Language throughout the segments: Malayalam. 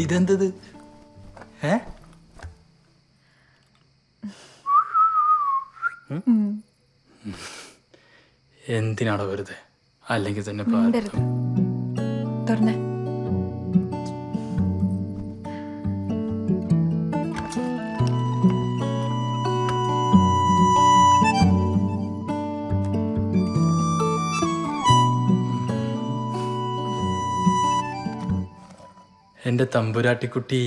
ഇതെന്തത്? ഏ എന്തിനാണോ വെറുതെ? അല്ലെങ്കിൽ തന്നെ തുറന്നേ. എന്റെ തമ്പുരാട്ടിക്കുട്ടി,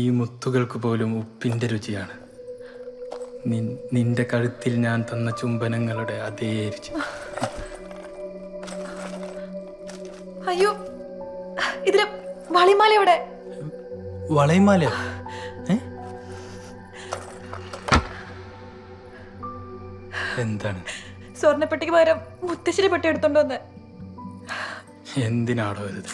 ഈ മുത്തുകൾക്ക് പോലും ഉപ്പിന്റെ രുചിയാണ്. നിന്റെ കഴുത്തിൽ ഞാൻ തന്ന ചുംബനങ്ങളുടെ അതേ രുചി. അയ്യോ, ഇതില് വളീമാല എവിടെ? വളയമാല? എന്താണ്? സ്വർണ്ണപ്പെട്ടിക്ക് പകരം മുത്തശ്ശിരി പെട്ടി എടുത്തോണ്ട് വന്ന്. എന്തിനാടോ ഇത്?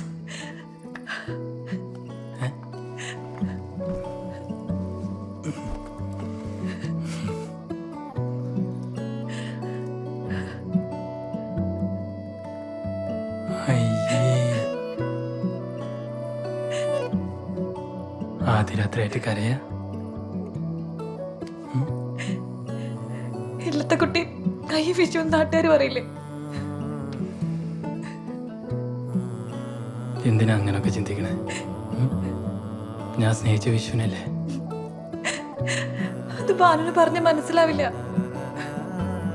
ആദ്യരാത്രിയായിട്ട് കരയാ? ഇല്ലത്തെ കുട്ടി കൈ വിഷു നാട്ടുകാർ പറയില്ലേ? എന്തിനാ അങ്ങനൊക്കെ ചിന്തിക്കണേ? ഞാൻ സ്നേഹിച്ച വിഷുവിനല്ലേ? അത് ബാലുന് പറഞ്ഞ് മനസ്സിലാവില്ല.